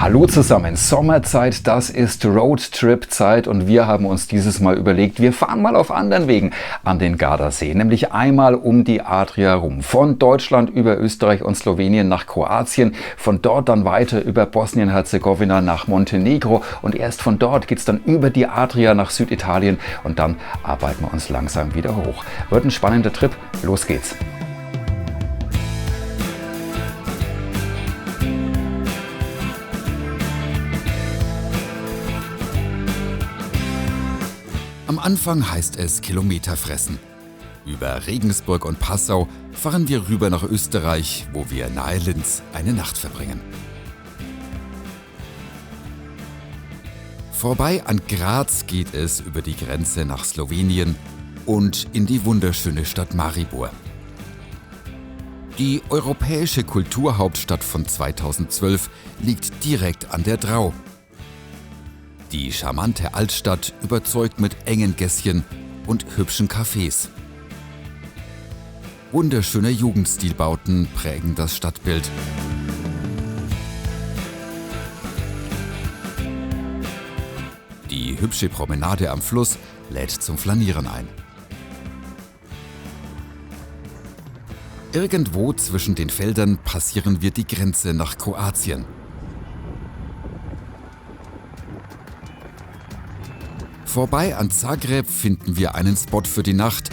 Hallo zusammen, Sommerzeit, das ist Roadtrip-Zeit und wir haben uns dieses Mal überlegt, wir fahren mal auf anderen Wegen an den Gardasee, nämlich einmal um die Adria rum. Von Deutschland über Österreich und Slowenien nach Kroatien, von dort dann weiter über Bosnien-Herzegowina nach Montenegro und erst von dort geht's dann über die Adria nach Süditalien und dann arbeiten wir uns langsam wieder hoch. Wird ein spannender Trip, los geht's! Am Anfang heißt es Kilometer fressen. Über Regensburg und Passau fahren wir rüber nach Österreich, wo wir nahe Linz eine Nacht verbringen. Vorbei an Graz geht es über die Grenze nach Slowenien und in die wunderschöne Stadt Maribor. Die europäische Kulturhauptstadt von 2012 liegt direkt an der Drau. Die charmante Altstadt überzeugt mit engen Gässchen und hübschen Cafés. Wunderschöne Jugendstilbauten prägen das Stadtbild. Die hübsche Promenade am Fluss lädt zum Flanieren ein. Irgendwo zwischen den Feldern passieren wir die Grenze nach Kroatien. Vorbei an Zagreb finden wir einen Spot für die Nacht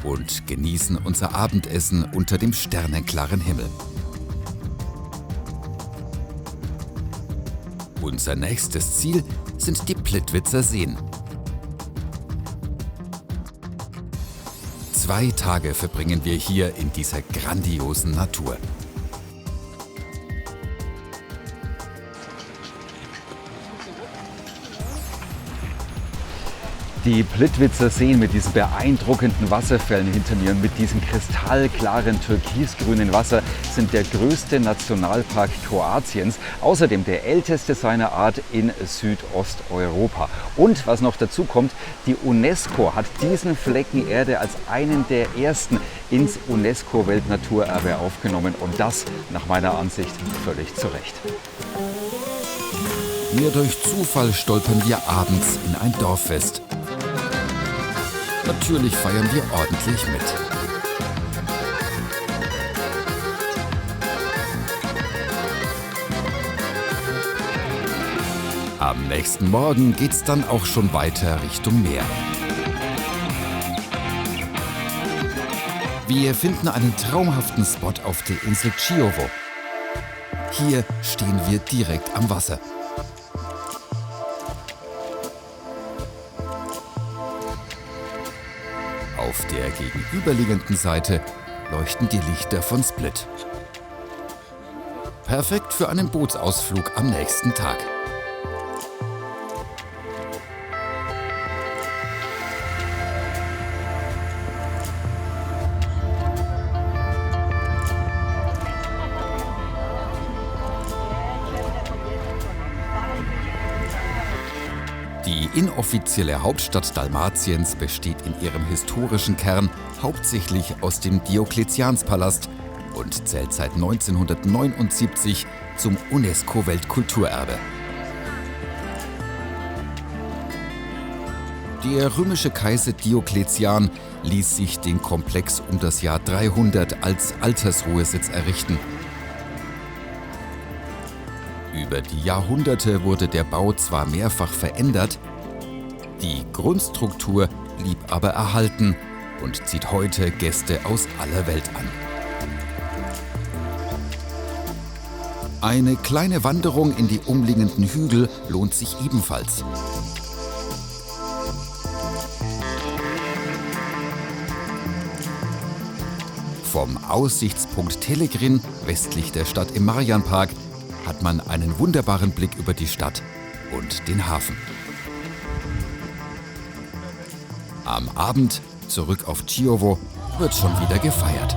und genießen unser Abendessen unter dem sternenklaren Himmel. Unser nächstes Ziel sind die Plitvicer Seen. 2 Tage verbringen wir hier in dieser grandiosen Natur. Die Plitvicer Seen mit diesen beeindruckenden Wasserfällen hinter mir und mit diesem kristallklaren türkisgrünen Wasser sind der größte Nationalpark Kroatiens, außerdem der älteste seiner Art in Südosteuropa. Und was noch dazu kommt, die UNESCO hat diesen Flecken Erde als einen der ersten ins UNESCO-Weltnaturerbe aufgenommen und das nach meiner Ansicht völlig zu Recht. Mehr durch Zufall stolpern wir abends in ein Dorffest. Natürlich feiern wir ordentlich mit. Am nächsten Morgen geht's dann auch schon weiter Richtung Meer. Wir finden einen traumhaften Spot auf der Insel Čiovo. Hier stehen wir direkt am Wasser. Auf der gegenüberliegenden Seite leuchten die Lichter von Split. Perfekt für einen Bootsausflug am nächsten Tag. Die inoffizielle Hauptstadt Dalmatiens besteht in ihrem historischen Kern hauptsächlich aus dem Diokletianspalast und zählt seit 1979 zum UNESCO-Weltkulturerbe. Der römische Kaiser Diokletian ließ sich den Komplex um das Jahr 300 als Altersruhesitz errichten. Über die Jahrhunderte wurde der Bau zwar mehrfach verändert, die Grundstruktur blieb aber erhalten und zieht heute Gäste aus aller Welt an. Eine kleine Wanderung in die umliegenden Hügel lohnt sich ebenfalls. Vom Aussichtspunkt Telegrin, westlich der Stadt im Marianpark, hat man einen wunderbaren Blick über die Stadt und den Hafen. Am Abend, zurück auf Čiovo, wird schon wieder gefeiert.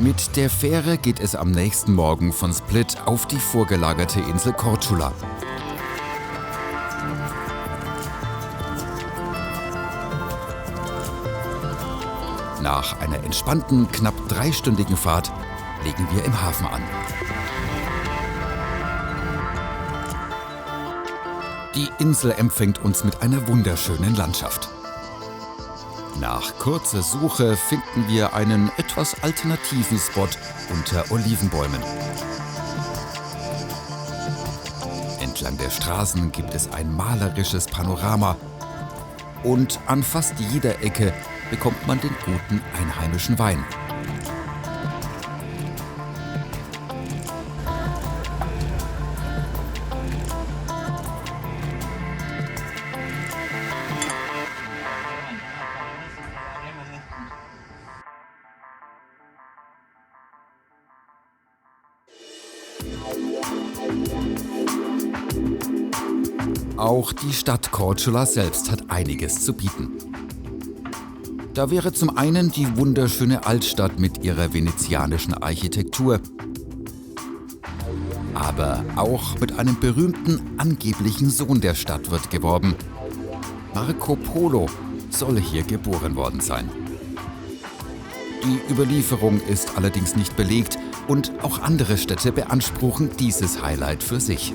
Mit der Fähre geht es am nächsten Morgen von Split auf die vorgelagerte Insel Korčula. Nach einer entspannten, knapp 3-stündigen Fahrt legen wir im Hafen an. Die Insel empfängt uns mit einer wunderschönen Landschaft. Nach kurzer Suche finden wir einen etwas alternativen Spot unter Olivenbäumen. Entlang der Straßen gibt es ein malerisches Panorama und an fast jeder Ecke bekommt man den guten einheimischen Wein. Auch die Stadt Korčula selbst hat einiges zu bieten. Da wäre zum einen die wunderschöne Altstadt mit ihrer venezianischen Architektur, aber auch mit einem berühmten angeblichen Sohn der Stadt wird geworben. Marco Polo soll hier geboren worden sein. Die Überlieferung ist allerdings nicht belegt und auch andere Städte beanspruchen dieses Highlight für sich.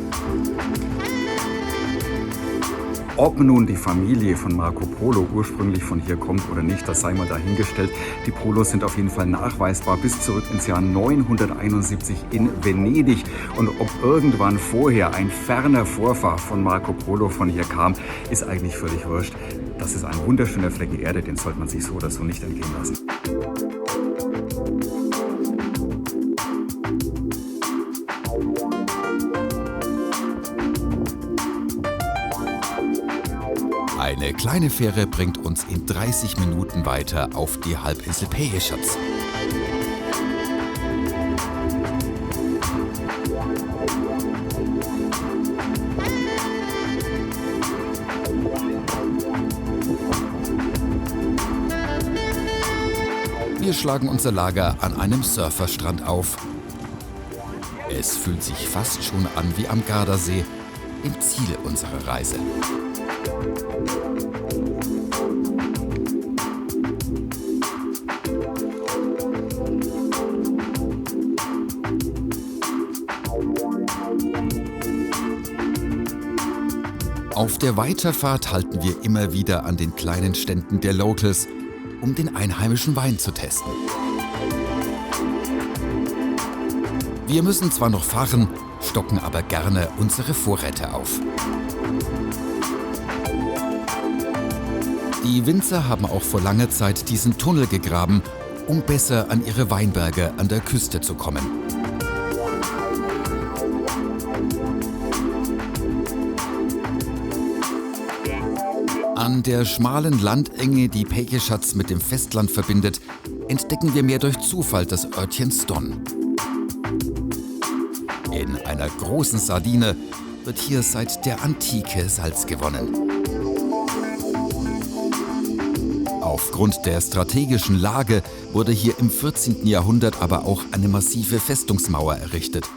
Ob nun die Familie von Marco Polo ursprünglich von hier kommt oder nicht, das sei mal dahingestellt. Die Polos sind auf jeden Fall nachweisbar bis zurück ins Jahr 971 in Venedig. Und ob irgendwann vorher ein ferner Vorfahr von Marco Polo von hier kam, ist eigentlich völlig wurscht. Das ist ein wunderschöner Flecken Erde, den sollte man sich so oder so nicht entgehen lassen. Eine kleine Fähre bringt uns in 30 Minuten weiter auf die Halbinsel Pelješac. Wir schlagen unser Lager an einem Surferstrand auf. Es fühlt sich fast schon an wie am Gardasee, im Ziel unserer Reise. Auf der Weiterfahrt halten wir immer wieder an den kleinen Ständen der Locals, um den einheimischen Wein zu testen. Wir müssen zwar noch fahren, stocken aber gerne unsere Vorräte auf. Die Winzer haben auch vor langer Zeit diesen Tunnel gegraben, um besser an ihre Weinberge an der Küste zu kommen. An der schmalen Landenge, die Pelješac mit dem Festland verbindet, entdecken wir mehr durch Zufall das Örtchen Ston. In einer großen Sardine wird hier seit der Antike Salz gewonnen. Aufgrund der strategischen Lage wurde hier im 14. Jahrhundert aber auch eine massive Festungsmauer errichtet.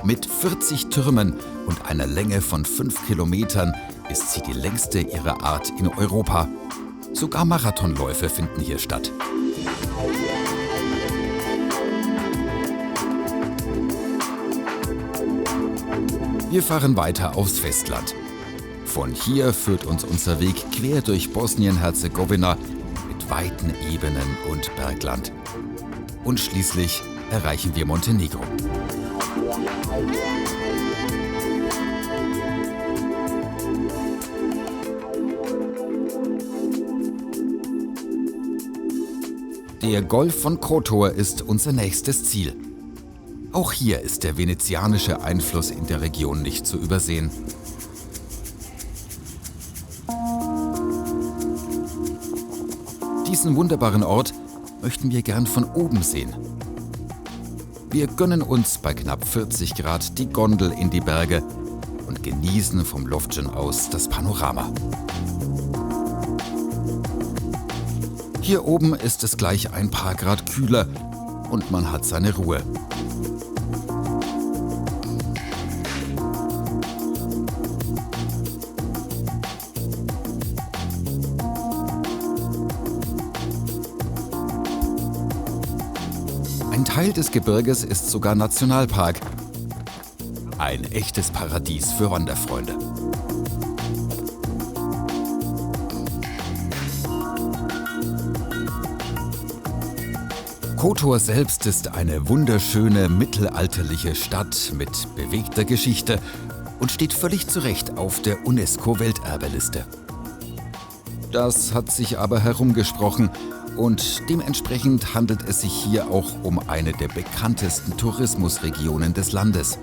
Mit 40 Türmen und einer Länge von 5 Kilometern ist sie die längste ihrer Art in Europa. Sogar Marathonläufe finden hier statt. Wir fahren weiter aufs Festland. Von hier führt uns unser Weg quer durch Bosnien-Herzegowina mit weiten Ebenen und Bergland. Und schließlich erreichen wir Montenegro. Der Golf von Kotor ist unser nächstes Ziel. Auch hier ist der venezianische Einfluss in der Region nicht zu übersehen. Diesen wunderbaren Ort möchten wir gern von oben sehen. Wir gönnen uns bei knapp 40 Grad die Gondel in die Berge und genießen vom Loftsjen aus das Panorama. Hier oben ist es gleich ein paar Grad kühler und man hat seine Ruhe. Ein Teil des Gebirges ist sogar Nationalpark. Ein echtes Paradies für Wanderfreunde. Kotor selbst ist eine wunderschöne mittelalterliche Stadt mit bewegter Geschichte und steht völlig zu Recht auf der UNESCO-Welterbeliste. Das hat sich aber herumgesprochen und dementsprechend handelt es sich hier auch um eine der bekanntesten Tourismusregionen des Landes.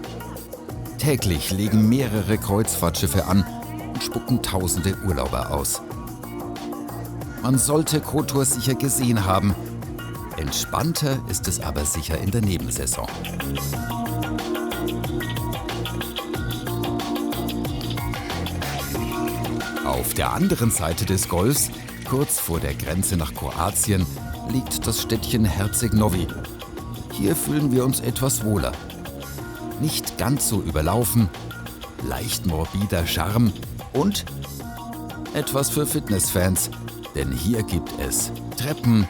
Täglich legen mehrere Kreuzfahrtschiffe an und spucken tausende Urlauber aus. Man sollte Kotor sicher gesehen haben. Entspannter ist es aber sicher in der Nebensaison. Auf der anderen Seite des Golfs, kurz vor der Grenze nach Kroatien, liegt das Städtchen Herceg Novi. Hier fühlen wir uns etwas wohler. Nicht ganz so überlaufen, leicht morbider Charme und etwas für Fitnessfans, denn hier gibt es Treppen,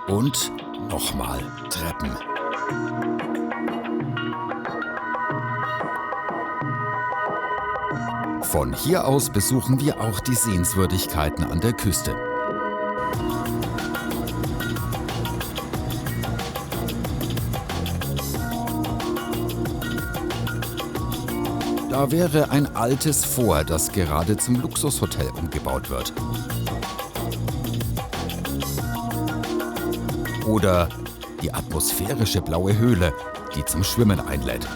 und nochmal Treppen. Von hier aus besuchen wir auch die Sehenswürdigkeiten an der Küste. Da wäre ein altes Fort, das gerade zum Luxushotel umgebaut wird. Oder die atmosphärische blaue Höhle, die zum Schwimmen einlädt.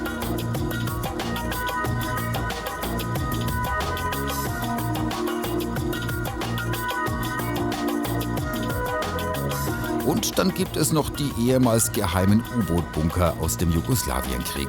Und dann gibt es noch die ehemals geheimen U-Boot-Bunker aus dem Jugoslawienkrieg.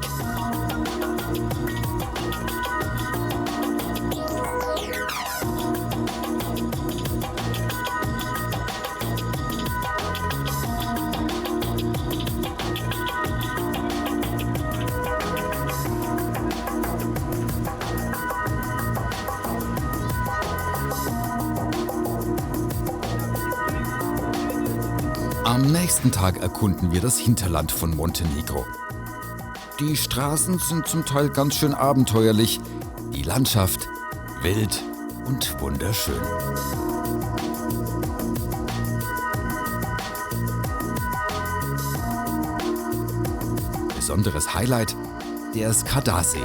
Am nächsten Tag erkunden wir das Hinterland von Montenegro. Die Straßen sind zum Teil ganz schön abenteuerlich, die Landschaft wild und wunderschön. Besonderes Highlight: der Skadasee.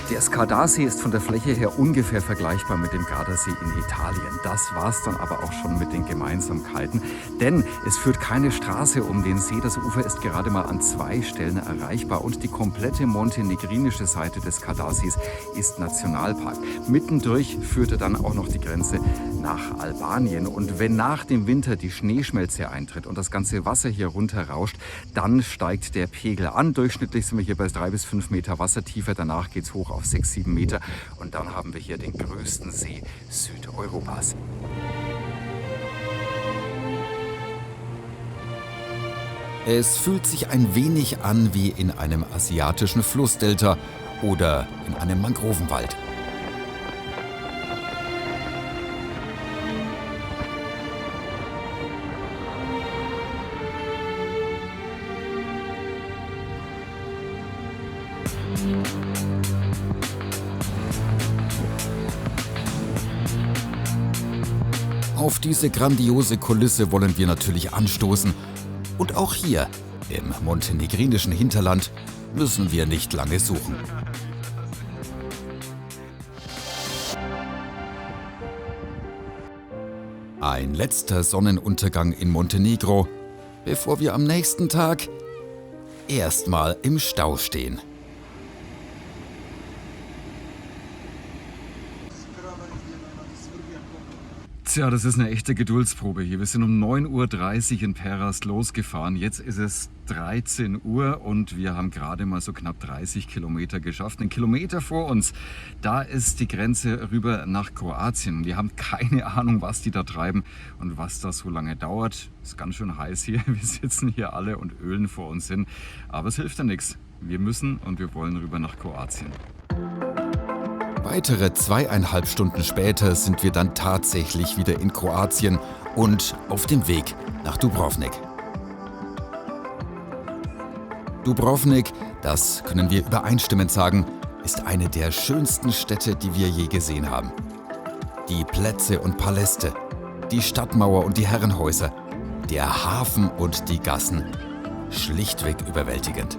Der Skadasee ist von der Fläche her ungefähr vergleichbar mit dem Gardasee in Italien. Das war's dann aber auch schon mit den Gemeinsamkeiten, denn es führt keine Straße um den See. Das Ufer ist gerade mal an 2 Stellen erreichbar und die komplette montenegrinische Seite des Skardasees ist Nationalpark. Mittendurch führte dann auch noch die Grenze nach Albanien. Und wenn nach dem Winter die Schneeschmelze eintritt und das ganze Wasser hier runterrauscht, dann steigt der Pegel an. Durchschnittlich sind wir hier bei 3 bis 5 Meter Wassertiefe. Danach geht es hoch auf 6, 7 Meter. Und dann haben wir hier den größten See Südeuropas. Es fühlt sich ein wenig an wie in einem asiatischen Flussdelta oder in einem Mangrovenwald. Auf diese grandiose Kulisse wollen wir natürlich anstoßen. Und auch hier, im montenegrinischen Hinterland, müssen wir nicht lange suchen. Ein letzter Sonnenuntergang in Montenegro, bevor wir am nächsten Tag erstmal im Stau stehen. Tja, das ist eine echte Geduldsprobe hier. Wir sind um 9:30 Uhr in Perast losgefahren. Jetzt ist es 13 Uhr und wir haben gerade mal so knapp 30 Kilometer geschafft. Einen Kilometer vor uns, da ist die Grenze rüber nach Kroatien. Wir haben keine Ahnung, was die da treiben und was das so lange dauert. Ist ganz schön heiß hier. Wir sitzen hier alle und ölen vor uns hin. Aber es hilft ja nichts. Wir müssen und wir wollen rüber nach Kroatien. Weitere 2,5 Stunden später sind wir dann tatsächlich wieder in Kroatien und auf dem Weg nach Dubrovnik. Dubrovnik, das können wir übereinstimmend sagen, ist eine der schönsten Städte, die wir je gesehen haben. Die Plätze und Paläste, die Stadtmauer und die Herrenhäuser, der Hafen und die Gassen, schlichtweg überwältigend.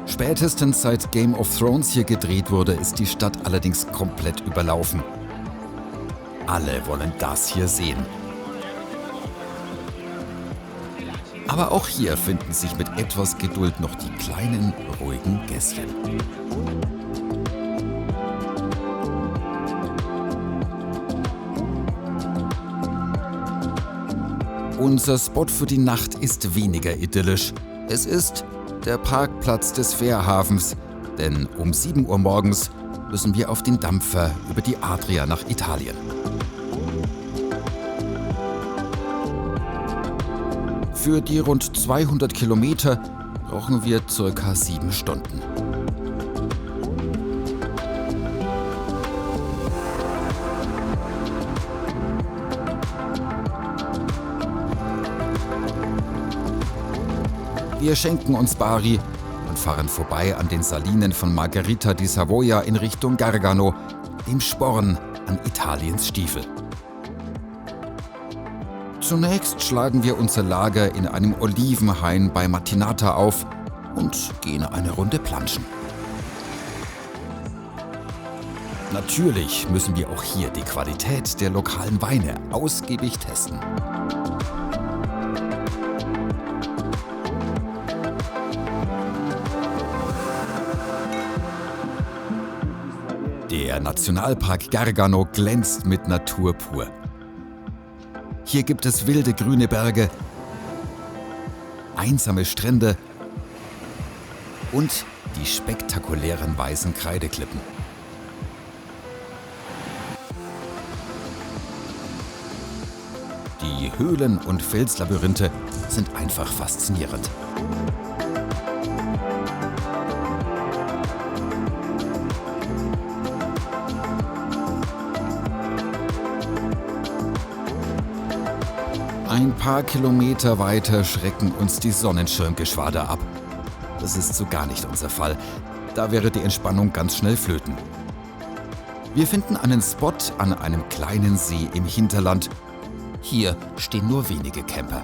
Spätestens seit Game of Thrones hier gedreht wurde, ist die Stadt allerdings komplett überlaufen. Alle wollen das hier sehen. Aber auch hier finden sich mit etwas Geduld noch die kleinen, ruhigen Gässchen. Unser Spot für die Nacht ist weniger idyllisch. Es ist der Parkplatz des Fährhafens, denn um 7 Uhr morgens müssen wir auf den Dampfer über die Adria nach Italien. Für die rund 200 Kilometer brauchen wir ca. 7 Stunden. Wir schenken uns Bari und fahren vorbei an den Salinen von Margherita di Savoia in Richtung Gargano, dem Sporn an Italiens Stiefel. Zunächst schlagen wir unser Lager in einem Olivenhain bei Mattinata auf und gehen eine Runde planschen. Natürlich müssen wir auch hier die Qualität der lokalen Weine ausgiebig testen. Der Nationalpark Gargano glänzt mit Natur pur. Hier gibt es wilde grüne Berge, einsame Strände und die spektakulären weißen Kreideklippen. Die Höhlen und Felslabyrinthe sind einfach faszinierend. Ein paar Kilometer weiter schrecken uns die Sonnenschirmgeschwader ab. Das ist so gar nicht unser Fall. Da wäre die Entspannung ganz schnell flöten. Wir finden einen Spot an einem kleinen See im Hinterland. Hier stehen nur wenige Camper.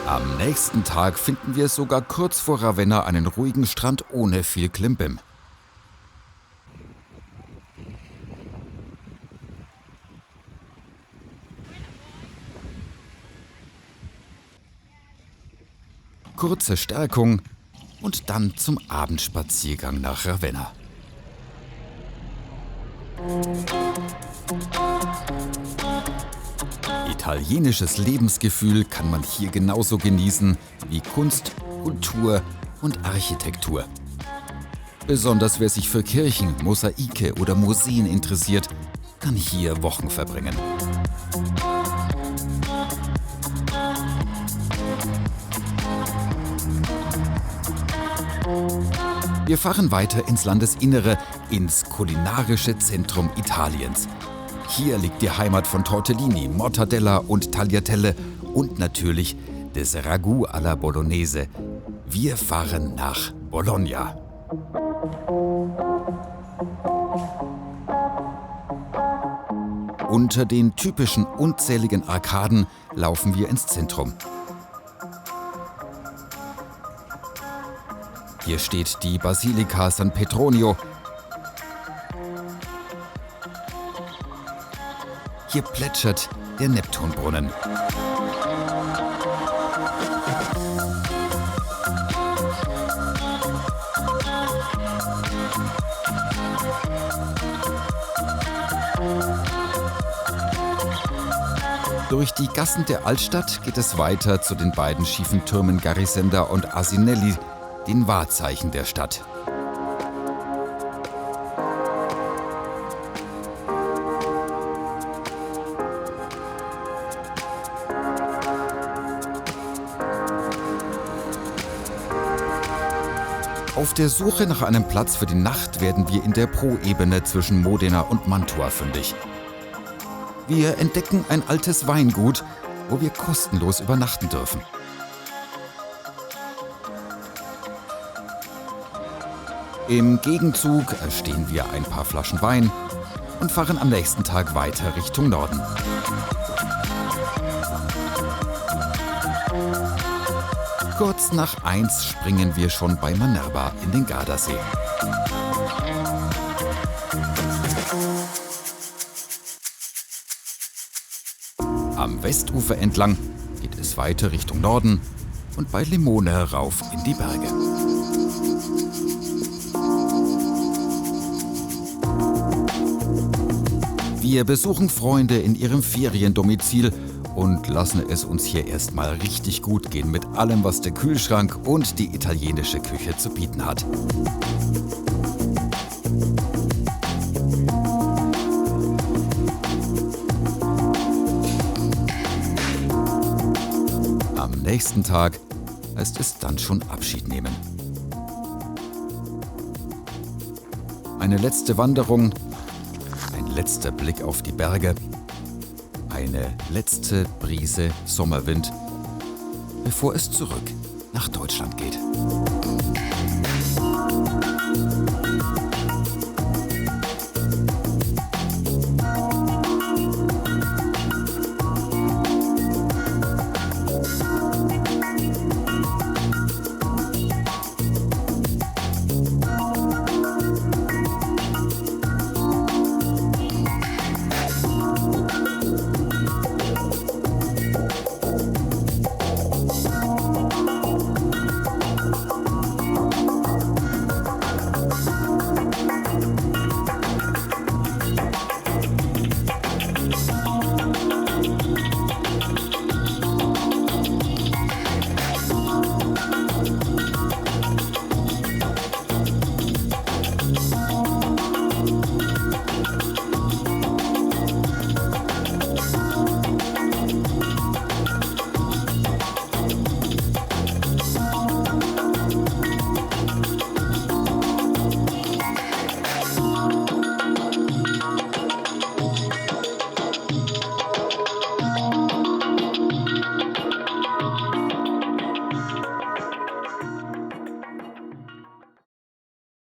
Am nächsten Tag finden wir sogar kurz vor Ravenna einen ruhigen Strand ohne viel Klimbim. Kurze Stärkung und dann zum Abendspaziergang nach Ravenna. Italienisches Lebensgefühl kann man hier genauso genießen wie Kunst, Kultur und Architektur. Besonders wer sich für Kirchen, Mosaike oder Museen interessiert, kann hier Wochen verbringen. Wir fahren weiter ins Landesinnere, ins kulinarische Zentrum Italiens. Hier liegt die Heimat von Tortellini, Mortadella und Tagliatelle und natürlich des Ragout alla Bolognese. Wir fahren nach Bologna. Unter den typischen unzähligen Arkaden laufen wir ins Zentrum. Hier steht die Basilika San Petronio. Hier plätschert der Neptunbrunnen. Durch die Gassen der Altstadt geht es weiter zu den beiden schiefen Türmen Garisenda und Asinelli, den Wahrzeichen der Stadt. Auf der Suche nach einem Platz für die Nacht werden wir in der Po-Ebene zwischen Modena und Mantua fündig. Wir entdecken ein altes Weingut, wo wir kostenlos übernachten dürfen. Im Gegenzug erstehen wir ein paar Flaschen Wein und fahren am nächsten Tag weiter Richtung Norden. Kurz nach 1 springen wir schon bei Manerba in den Gardasee. Am Westufer entlang geht es weiter Richtung Norden und bei Limone rauf in die Berge. Wir besuchen Freunde in ihrem Feriendomizil und lassen es uns hier erstmal richtig gut gehen mit allem, was der Kühlschrank und die italienische Küche zu bieten hat. Am nächsten Tag heißt es dann schon Abschied nehmen. Eine letzte Wanderung, ein letzter Blick auf die Berge, eine letzte Brise Sommerwind, bevor es zurück nach Deutschland geht.